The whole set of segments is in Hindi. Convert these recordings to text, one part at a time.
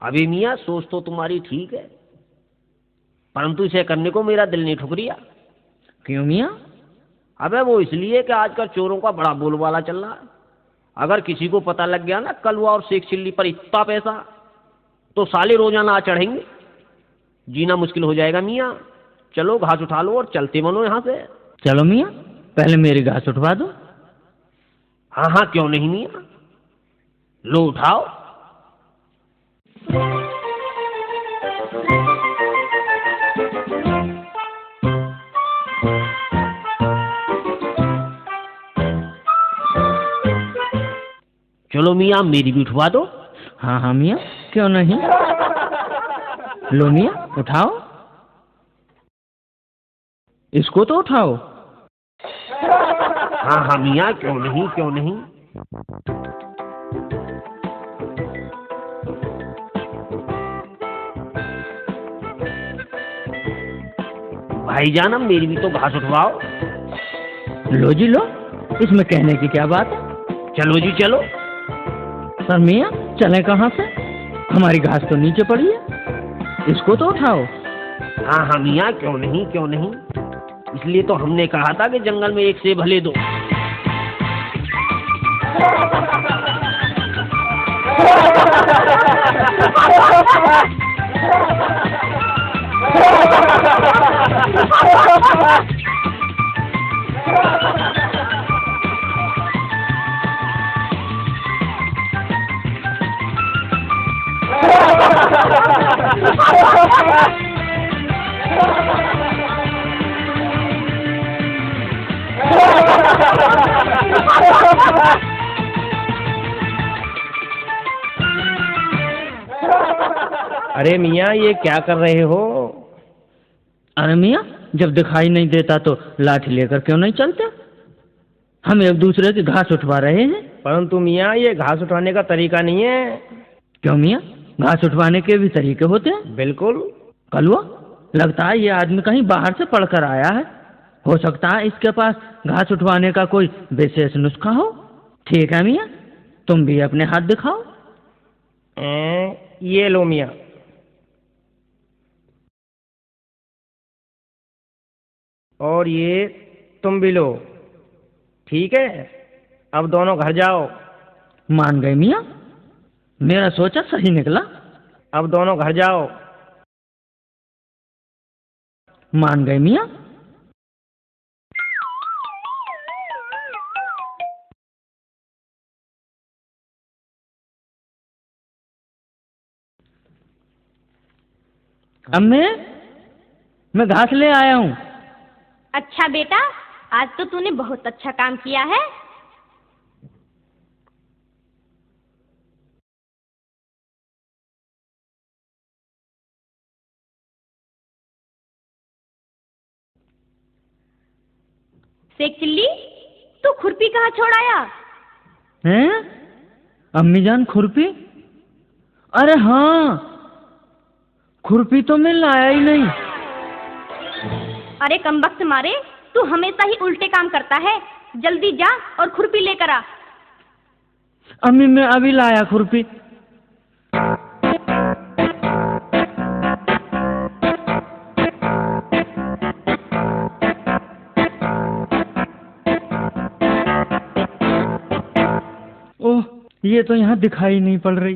अभी मियाँ सोच तो तुम्हारी ठीक है, परंतु इसे करने को मेरा दिल नहीं ठुक रिया। क्यों मियाँ? अबे वो इसलिए कि आजकल चोरों का बड़ा बोलबाला चल रहा है। अगर किसी को पता लग गया ना कलवा और शेख चिल्ली पर इतना पैसा, तो साले रोजाना आ चढ़ेंगे, जीना मुश्किल हो जाएगा मियाँ। चलो घास उठा लो और चलते बनो यहाँ से। चलो मियाँ, पहले मेरी घास उठवा दो। हाँ हाँ क्यों नहीं मियाँ, लो उठाओ। चलो मियाँ मेरी भी उठवा दो। हाँ हाँ मियाँ, क्यों नहीं। लो मियाँ उठाओ, इसको तो उठाओ। हाँ हाँ मियाँ क्यों नहीं क्यों नहीं। भाईजान अब मेरी भी तो घास उठवाओ। लो जी लो, इसमें कहने की क्या बात है। चलो जी चलो। पर मियाँ चले कहाँ से, हमारी घास तो नीचे पड़ी है, इसको तो उठाओ। हाँ हाँ मियाँ क्यों नहीं क्यों नहीं, इसलिए तो हमने कहा था कि जंगल में एक से भले दो। अरे मियाँ ये क्या कर रहे हो? अरे मियाँ, जब दिखाई नहीं देता तो लाठी लेकर क्यों नहीं चलते। हम एक दूसरे की घास उठवा रहे हैं। परंतु मियाँ ये घास उठाने का तरीका नहीं है। क्यों मियाँ, घास उठवाने के भी तरीके होते हैं। बिल्कुल। कलवा, लगता है ये आदमी कहीं बाहर से पढ़कर आया है। हो सकता है इसके पास घास उठवाने का कोई विशेष नुस्खा हो। ठीक है मियाँ, तुम भी अपने हाथ दिखाओ। ये लो मियाँ। और ये तुम भी लो। ठीक है, अब दोनों घर जाओ। मान गए मियाँ, मेरा सोचा सही निकला। अब दोनों घर जाओ। मान गए मियाँ। अम्मे, मैं घास ले आया हूँ। अच्छा बेटा, आज तो तूने बहुत अच्छा काम किया है। शेख चिल्ली, तू खुरपी कहाँ छोड़ आया? हैं? अम्मी जान खुरपी? अरे हाँ, खुरपी तो मैं लाया ही नहीं। अरे कमबख्त मारे, तू हमेशा ही उल्टे काम करता है। जल्दी जा और खुरपी लेकर आ। अम्मी मैं अभी लाया खुरपी। ओह, ये तो यहाँ दिखाई नहीं पड़ रही,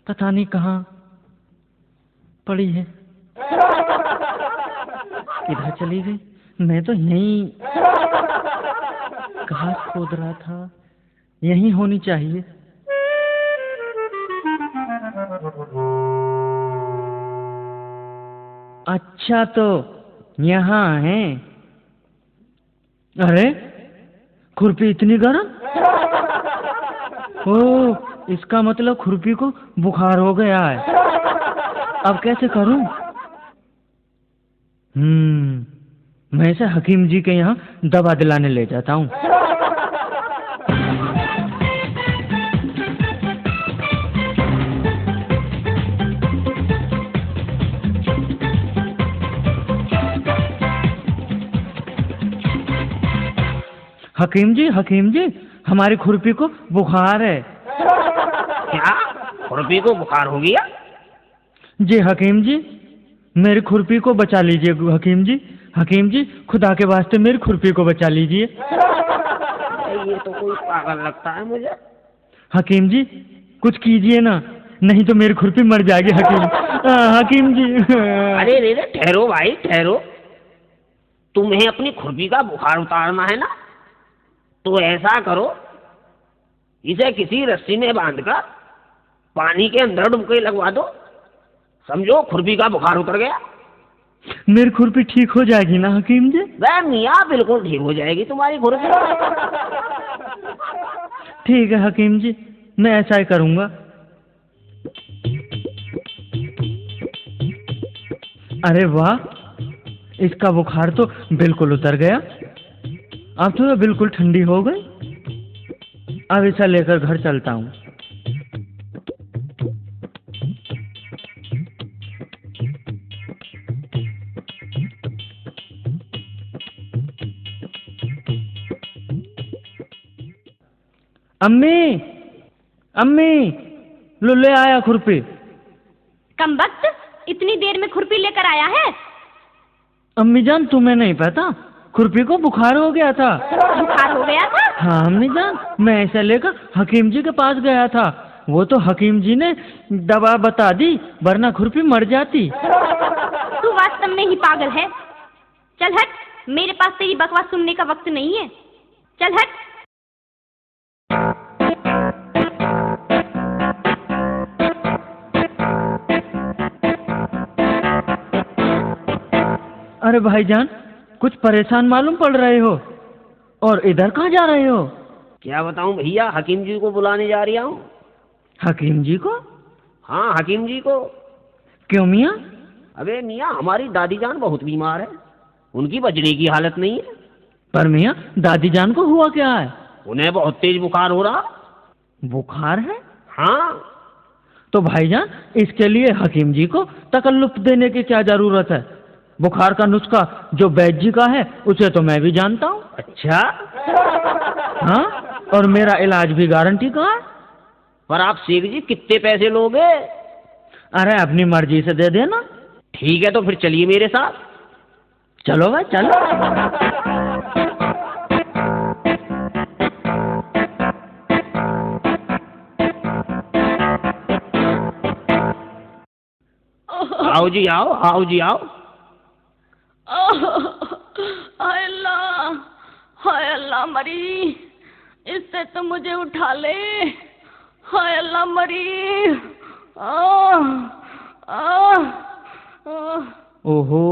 पता नहीं कहाँ पड़ी है। किधर चली गई? मैं तो यहीं घास खोद रहा था, यहीं होनी चाहिए। अच्छा तो यहाँ है। अरे खुरपी इतनी गर्म। ओह, इसका मतलब खुरपी को बुखार हो गया है। अब कैसे करूं? मैं इसे हकीम जी के यहाँ दवा दिलाने ले जाता हूँ। हकीम जी, हकीम जी, हमारी खुरपी को बुखार है। क्या? खुरपी को बुखार हो गया? जी हकीम जी, मेरी खुरपी को बचा लीजिए हकीम जी। हकीम जी, खुदा के वास्ते मेरी खुरपी को बचा लीजिए। ये तो कोई पागल लगता है मुझे। हकीम जी, कुछ कीजिए ना, नहीं तो मेरी खुरपी मर जाएगी हकीम। हकीम जी। अरे रे रे, ठहरो भाई ठहरो। तुम्हें अपनी खुरपी का बुखार उतारना है ना, तो ऐसा करो, इसे किसी रस्सी में बांधकर पानी के अंदर डुबकी लगवा दो। समझो खुरपी का बुखार उतर गया। मेरी खुरपी ठीक हो जाएगी ना हकीम जी? वह मियाँ बिल्कुल ठीक हो जाएगी तुम्हारी खुरपी। ठीक है हकीम जी, मैं ऐसा ही करूँगा। अरे वाह, इसका बुखार तो बिल्कुल उतर गया। अब तो बिल्कुल ठंडी हो गई। अब इसे लेकर घर चलता हूँ। अम्मी, अम्मी, लो ले आया खुरपी। कमबख्त, इतनी देर में खुरपी लेकर आया है? अम्मी जान, तुम्हें नहीं पता, खुरपी को बुखार हो गया था। बुखार हो गया था? हाँ अम्मी जान, मैं ऐसे लेकर हकीम जी के पास गया था। वो तो हकीम जी ने दवा बता दी, वरना खुरपी मर जाती। तू वास्तव में ही पागल है। चल हट, मेरे पास तेरी बकवास सुनने का वक्त नहीं है। चल हट। अरे भाईजान, कुछ परेशान मालूम पड़ रहे हो, और इधर कहाँ जा रहे हो? क्या बताऊं भैया, हकीम जी को बुलाने जा रहा हूँ। हकीम जी को? हाँ हकीम जी को। क्यों मियाँ? अबे मियाँ, हमारी दादी जान बहुत बीमार है, उनकी बचने की हालत नहीं है। पर मियाँ, दादी जान को हुआ क्या है? उन्हें बहुत तेज बुखार हो रहा। बुखार है? हाँ। तो भाईजान, इसके लिए हकीम जी को तकल्लुफ देने की क्या जरूरत है? बुखार का नुस्खा जो वैद्य जी का है, उसे तो मैं भी जानता हूँ। अच्छा? हाँ, और मेरा इलाज भी गारंटी का है। पर आप शेख जी कितने पैसे लोगे? अरे अपनी मर्जी से दे देना। ठीक है, तो फिर चलिए मेरे साथ। चलो भाई चलो। आओ जी आओ, आओ जी आओ। हाय अल्लाह, हाय अल्लाह मरी, इससे तो मुझे उठा ले। हाय अल्लाह मरी। ओहो,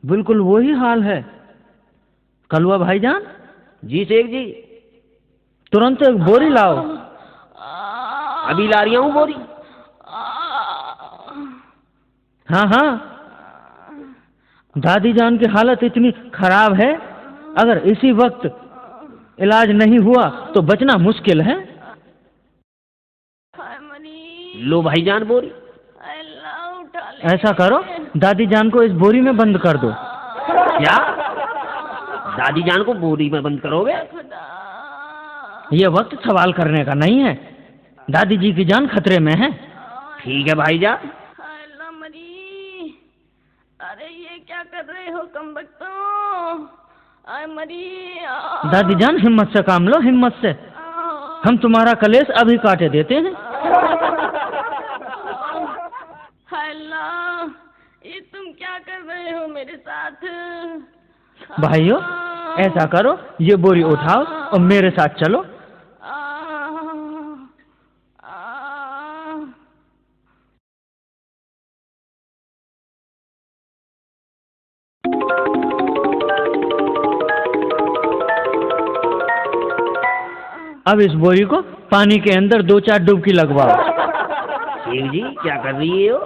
बिल्कुल वही हाल है। कलवा भाईजान? जी शेख जी। तुरंत एक बोरी लाओ। अभी ला रहा हूँ बोरी। हाँ हाँ, दादी जान की हालत इतनी खराब है, अगर इसी वक्त इलाज नहीं हुआ तो बचना मुश्किल है। हाय मरी, लो भाईजान बोरी। अल्लाह उठा ले। ऐसा करो, दादी जान को इस बोरी में बंद कर दो। क्या? दादी जान को बोरी में बंद करोगे? खुदा, ये वक्त सवाल करने का नहीं है, दादी जी की जान खतरे में है। ठीक है भाईजान। हाय अल्लाह मरी। अरे ये क्या कर रहे हो कमबख्तों? हाय मरी। दादी जान हिम्मत से काम लो, हिम्मत से। हम तुम्हारा कलेश अभी काटे देते हैं। हाय अल्लाह, ये तुम क्या कर रहे हो मेरे साथ? भाइयों, ऐसा करो, ये बोरी उठाओ और मेरे साथ चलो। अब इस बोरी को पानी के अंदर 2-4 डुबकी लगवाओ। शेख जी क्या कर रही हो?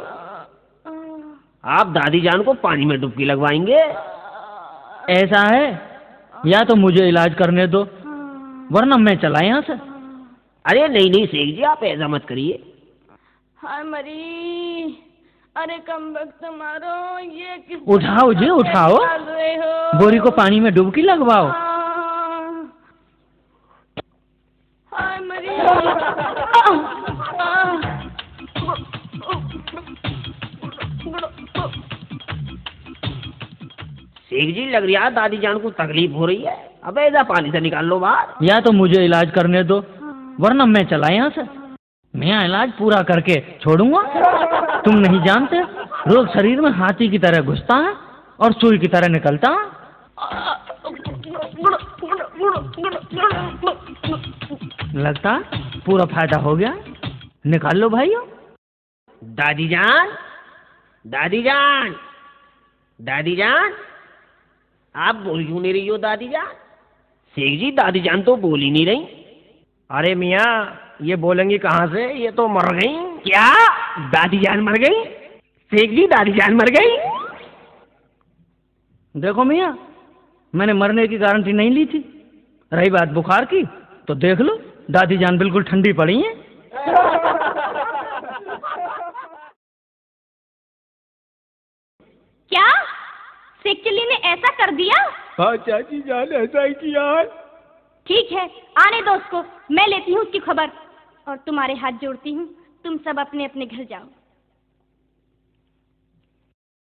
आप दादी जान को पानी में डुबकी लगवाएंगे? ऐसा है, या तो मुझे इलाज करने दो, वरना मैं चला यहाँ से। अरे नहीं नहीं शेख जी, आप ऐसा मत करिए। हाय मरी, अरे कमबख्त मारो, ये किस उठाओ जी उठाओ, डाल रहे हो? बोरी को पानी में डुबकी लगवाओ। हाय मरी। शेख जी लग रहा है दादी जान को तकलीफ हो रही है। अबे ऐसा पानी से निकाल लो बाहर। या तो मुझे इलाज करने दो, वरना मैं चला यहाँ से। मैं इलाज पूरा करके छोड़ूंगा। तुम नहीं जानते, रोग शरीर में हाथी की तरह घुसता है और सुई की तरह निकलता है। लगता है पूरा फायदा हो गया। निकाल लो भाइयों। दादी जान, दादी जान, दादी जान, आप बोल क्यों नहीं रही हो दादी जान? शेख जी दादी जान तो बोल ही नहीं रही। अरे मियाँ, ये बोलेंगी कहाँ से, ये तो मर गई। क्या दादी जान मर गई? शेख जी दादी जान मर गई? देखो मियाँ, मैंने मरने की गारंटी नहीं ली थी। रही बात बुखार की, तो देख लो दादी जान बिल्कुल ठंडी पड़ी हैं। क्या शेख चिल्ली ने ऐसा कर दिया? हाँ चाची जान, ऐसा ही किया है। ठीक है, आने दो उसको, मैं लेती हूँ उसकी खबर। और तुम्हारे हाथ जोड़ती हूँ, तुम सब अपने अपने घर जाओ।